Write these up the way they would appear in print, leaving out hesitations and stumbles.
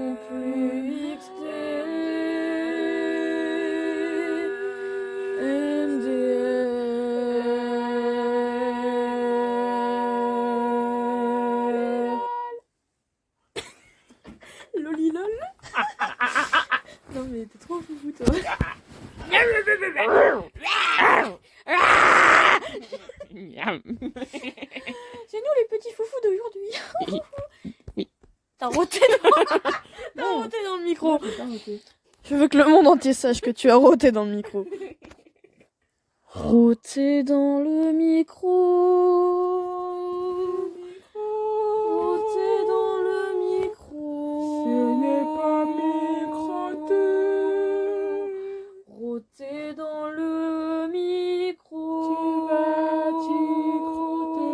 non plus XD. MDR. Lolilol. Non mais t'es trop foufou toi. C'est nous les petits foufous d'aujourd'hui. T'as roté dans le micro. Je veux que le monde entier sache que tu as roté dans le micro. Roté dans le micro. Roté dans le micro. Ce n'est pas microté. Roté dans le micro. Tu vas t'y crotter.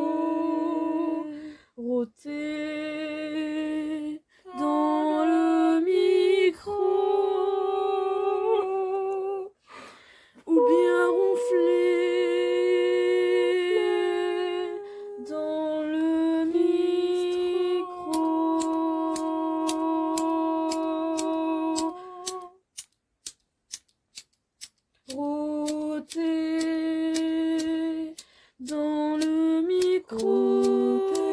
Roté dans le micro. Ou bien ronfler dans le micro. Roter dans le micro.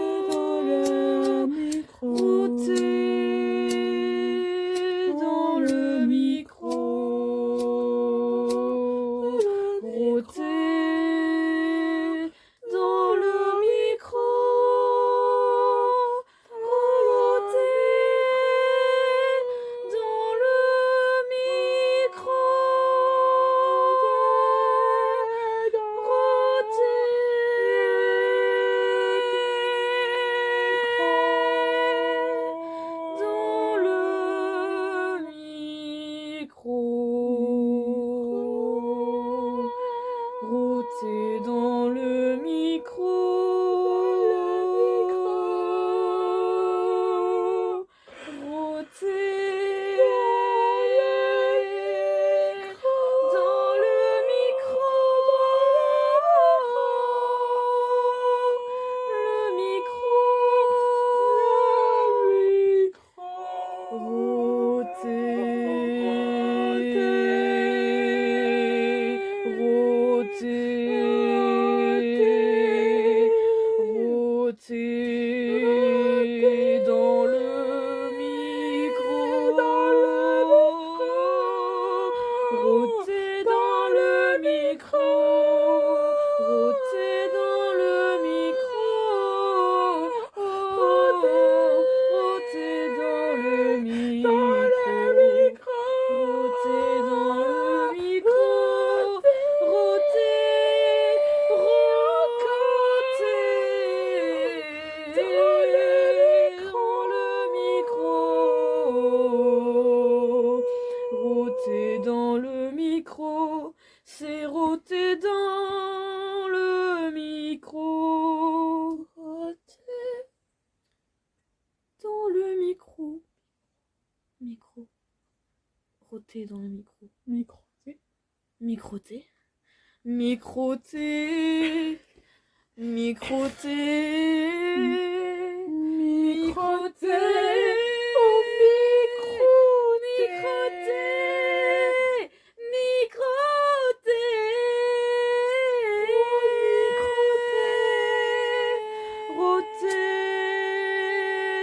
Roter dans le micro. Roter dans le micro. Roter dans le micro. Dans le micro. Roter dans le micro. Roter dans le micro. Le micro. Roter dans le micro. Roter dans le micro. Roter dans le micro. Roter dans le micro. Roter dans le micro. Roter dans le micro. C'est roter dans le micro. Roter dans le micro. Micro. Roter dans le micro. Microté. Microter. Microter. Microter. Microter. Au micro. Microter. Microter. Roter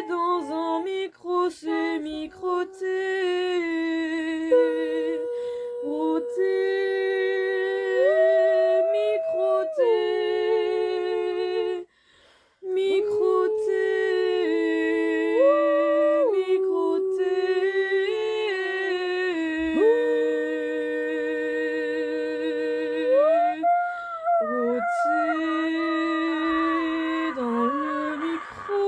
dans un micro, c'est microter. Roter. Microter. Microter. Roter dans le micro.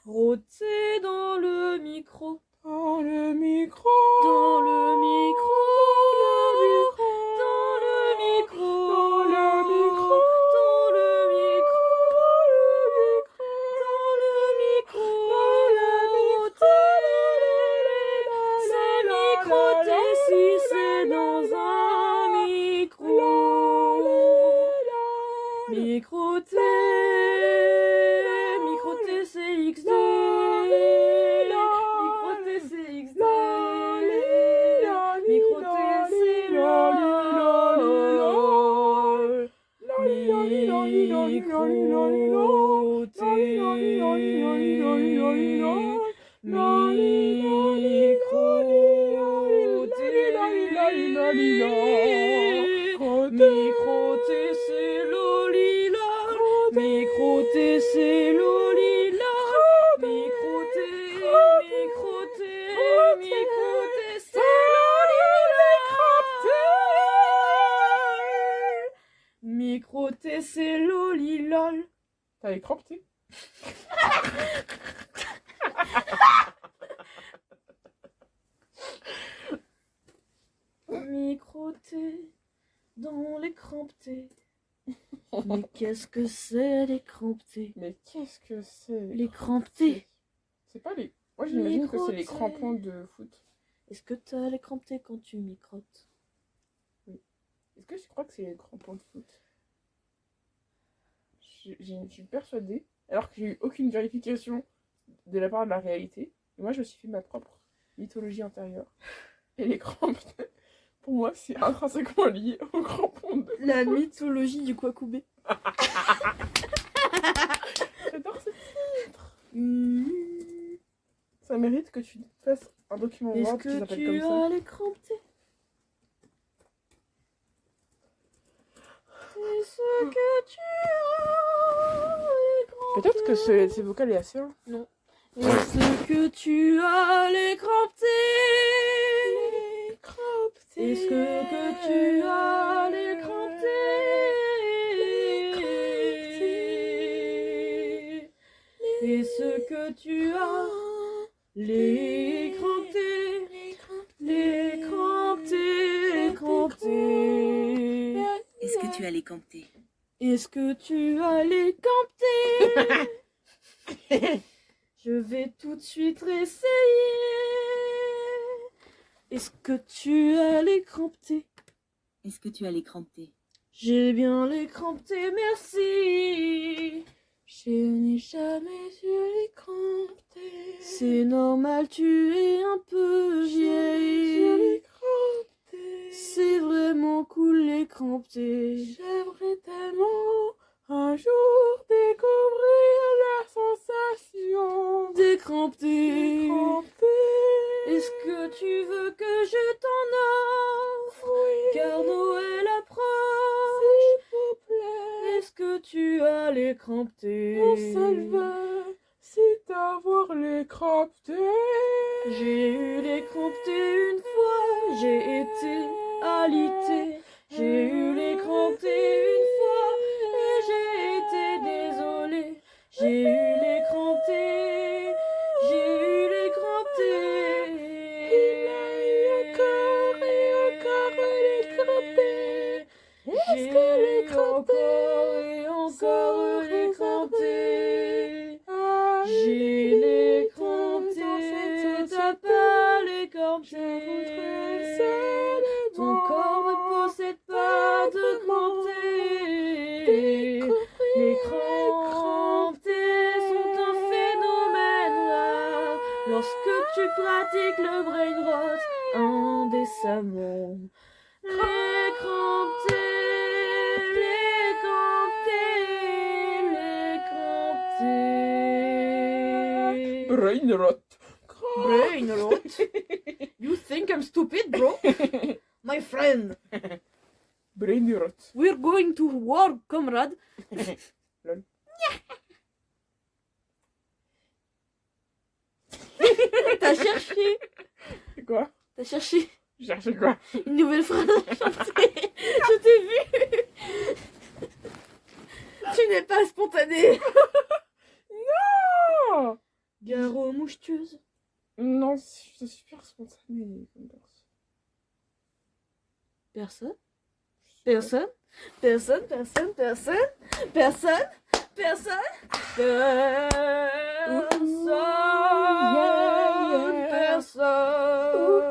Roter dans le micro. Dans le micro. Dans le micro. Dans le micro. Dans le micro. Dans le micro. Dans le micro. C'est microter si c'est dans un micro. Microter. Microter c'est XD. c'est Lolila. Micro-T, c'est Lolila. Micro-T, c'est Lolila. Micro-T, c'est Lolilol. T'as les crampes-T? Micro-T dans les crampes-T. Mais qu'est-ce que c'est les crampes-T? Mais qu'est-ce que c'est Les crampes-T. C'est pas les... Moi j'imagine que c'est les Micro-T. crampons de foot. Est-ce que t'as les crampes-T quand tu microtes? Est-ce que je crois que c'est les crampons de foot? Je suis persuadée, alors que j'ai eu aucune vérification de la part de la réalité. Et moi je me suis fait ma propre mythologie intérieure. Et les crampes, pour moi, c'est intrinsèquement lié aux crampons de La mythologie du Kwakubé. J'adore ce titre. Ça mérite que tu fasses un document Est-ce Word qui que s'appelle tu comme ça. as les crampes-T? Est-ce que tu as les crampes-T? Peut-être que ce vocal est assez long. Non. Est-ce que tu as les crampes-T? Les crampes-T. Est-ce que tu as les crampes-T? Est-ce que tu as les crampes-T? Les crampes-T, les crampes-T. Est-ce que tu as les camptés? Est-ce que tu as les crampes-T? Je vais tout de suite réessayer. Est-ce que tu as les crampes-T? Est-ce que tu as les camptés? J'ai bien les crampes-T, merci. Je n'ai jamais eu les crampes-T. C'est normal, tu es un peu vieille. Les crampes-T. C'est vraiment cool les crampes-T. J'aimerais tellement un jour découvrir la sensation Des crampes-T. crampes-T. Est-ce que tu veux que je t'en offre? Oui, Car Noël approche. s'il vous plaît. Est-ce que tu as les crampes-T? Mon seul vœu, c'est d'avoir les crampes-T. J'ai eu les crampes-T une fois, j'ai été alité. J'ai eu les crampes-T une fois et j'ai été désolée. J'ai eu les crampes-T, j'ai eu les crampes-T. Il a eu encore et encore les crampes-T. Est-ce que les crampes-T et encore les crampes-T. Ah, J'ai les crampes-T, dans cette t'as société, pas les je voudrais crampes-T. seulement Ton corps ne possède pas de crampes-T. Les crampes-T sont un phénomène rare lorsque tu pratiques le brain rot indécemment. Les crampes-T, les crampes-T, les crampes-T. brain rot. Brain rot? You think I'm stupid, bro? My friend, Brain rot. we're going to war, comrade. Lol. T'as cherché, Quoi? t'as cherché Cherchez quoi? une nouvelle phrase à chanter. Je t'ai vu. Tu n'es pas spontané. Oh Gare aux mouches tueuses. non, je suis super spontanée comme personne. Personne? Personne? Personne? Personne? Personne? Personne? Personne?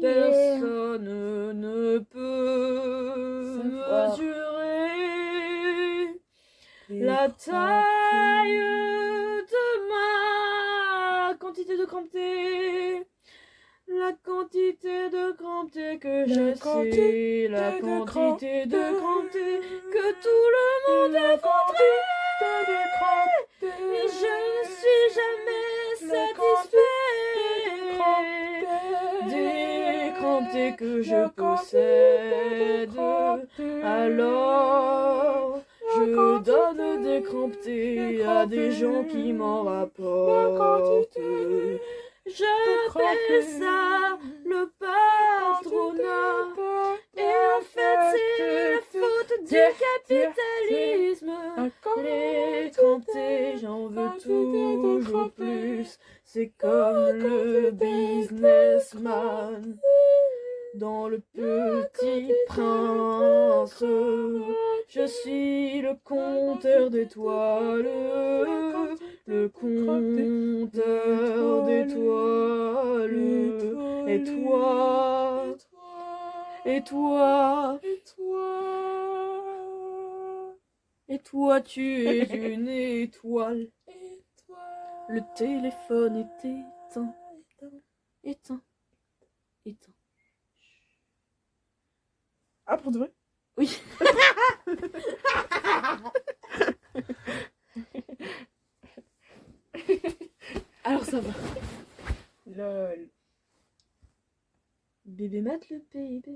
Personne ne peut Savoir. mesurer la taille de ma quantité de crampes-T. La quantité de crampes-T que je sais, la quantité de crampes-T que tout le monde a de mais je ne beauté que je possède. Alors, je donne des cramptés à des gens qui m'en rapportent. J'appelle ça le patronat. Et en fait, c'est la faute du capitalisme. Les cramptés, j'en veux toujours plus. C'est comme le businessman dans Le Petit Prince. Je suis le compteur d'étoiles, le compteur d'étoiles. Et toi, et toi, et toi, tu es une étoile. Le téléphone est éteint, éteint, éteint. Ah, pour de vrai? Oui. Alors ça va. Lol. Bébé mate le bébé.